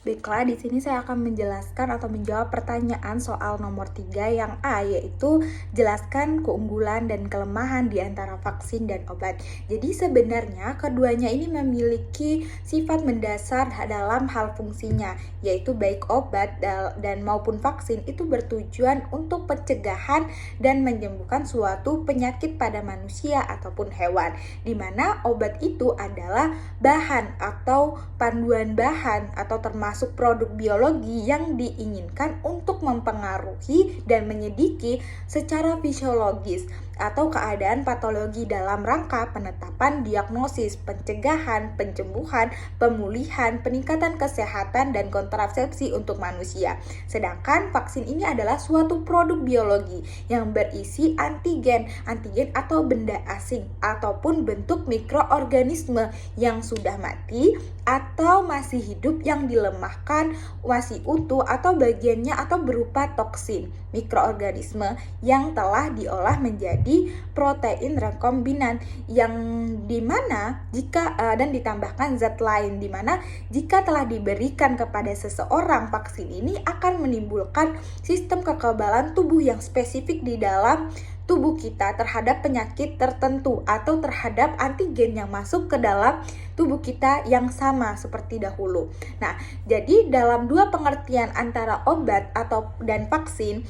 Baiklah, di sini saya akan menjelaskan atau menjawab pertanyaan soal nomor 3 yang A, yaitu jelaskan keunggulan dan kelemahan di antara vaksin dan obat. Jadi sebenarnya keduanya ini memiliki sifat mendasar dalam hal fungsinya, yaitu baik obat dan maupun vaksin itu bertujuan untuk pencegahan dan menyembuhkan suatu penyakit pada manusia ataupun hewan, di mana obat itu adalah bahan atau panduan bahan atau termasuk produk biologi yang diinginkan untuk mempengaruhi dan menyediki secara fisiologis atau keadaan patologi dalam rangka penetapan diagnosis, pencegahan, penyembuhan, pemulihan, peningkatan kesehatan, dan kontrasepsi untuk manusia. Sedangkan vaksin ini adalah suatu produk biologi yang berisi antigen atau benda asing ataupun bentuk mikroorganisme yang sudah mati atau masih hidup yang dilemahkan, masih utuh atau bagiannya atau berupa toksin mikroorganisme yang telah diolah menjadi protein rekombinan yang dimana jika dan ditambahkan zat lain, dimana jika telah diberikan kepada seseorang, vaksin ini akan menimbulkan sistem kekebalan tubuh yang spesifik di dalam tubuh kita terhadap penyakit tertentu atau terhadap antigen yang masuk ke dalam tubuh kita yang sama seperti dahulu. Nah, jadi dalam dua pengertian antara obat dan vaksin,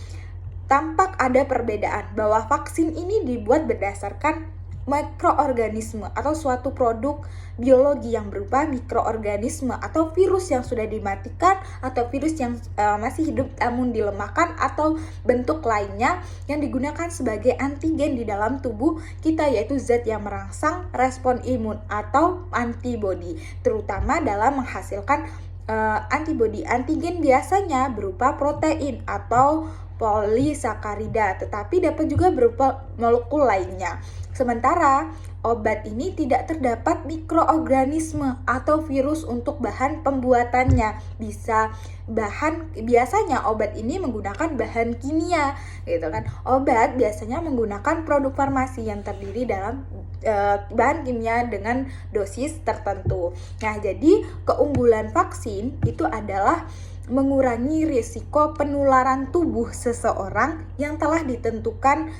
tampak ada perbedaan bahwa vaksin ini dibuat berdasarkan mikroorganisme atau suatu produk biologi yang berupa mikroorganisme atau virus yang sudah dimatikan atau virus yang masih hidup namun dilemahkan atau bentuk lainnya yang digunakan sebagai antigen di dalam tubuh kita, yaitu zat yang merangsang respon imun atau antibodi, terutama dalam menghasilkan antibodi. Antigen biasanya berupa protein atau polisakarida, tetapi dapat juga berupa molekul lainnya. Sementara obat ini tidak terdapat mikroorganisme atau virus untuk bahan pembuatannya. Biasanya obat ini menggunakan bahan kimia, gitu kan. Obat biasanya menggunakan produk farmasi yang terdiri dalam bahan kimia dengan dosis tertentu. Nah, jadi keunggulan vaksin itu adalah mengurangi risiko penularan tubuh seseorang yang telah disuntikan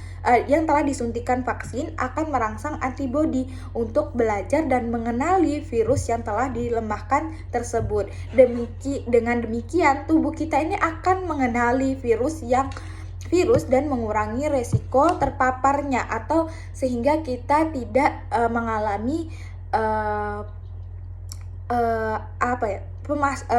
vaksin akan merangsang antibodi untuk belajar dan mengenali virus yang telah dilemahkan tersebut. Dengan demikian tubuh kita ini akan mengenali virus dan mengurangi risiko terpaparnya, atau sehingga kita tidak mengalami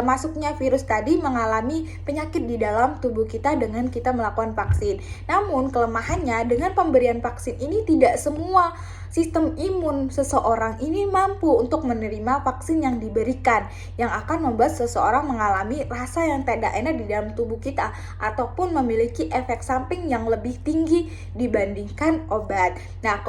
masuknya virus tadi mengalami penyakit di dalam tubuh kita dengan kita melakukan vaksin. Namun kelemahannya, dengan pemberian vaksin ini tidak semua sistem imun seseorang ini mampu untuk menerima vaksin yang diberikan, yang akan membuat seseorang mengalami rasa yang tidak enak di dalam tubuh kita ataupun memiliki efek samping yang lebih tinggi dibandingkan obat. Nah,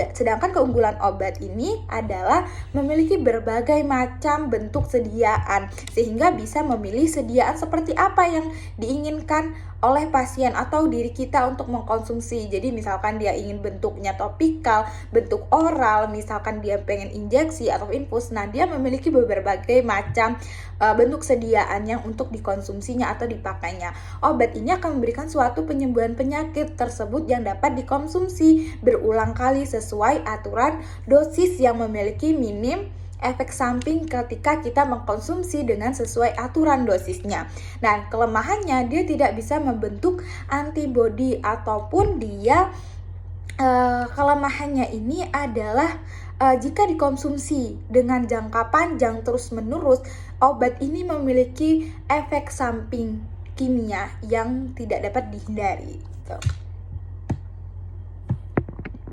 sedangkan keunggulan obat ini adalah memiliki berbagai macam bentuk sediaan, sehingga bisa memilih sediaan seperti apa yang diinginkan oleh pasien atau diri kita untuk mengkonsumsi. Jadi misalkan dia ingin bentuknya topikal, bentuk oral, misalkan dia pengen injeksi atau infus, nah dia memiliki berbagai macam bentuk sediaannya untuk dikonsumsinya atau dipakainya. Obat ini akan memberikan suatu penyembuhan penyakit tersebut yang dapat dikonsumsi berulang kali sesuai aturan dosis yang memiliki minim efek samping ketika kita mengkonsumsi dengan sesuai aturan dosisnya. Nah, kelemahannya dia tidak bisa membentuk antibodi, ataupun kelemahannya ini adalah jika dikonsumsi dengan jangka panjang terus-menerus, obat ini memiliki efek samping kimia yang tidak dapat dihindari.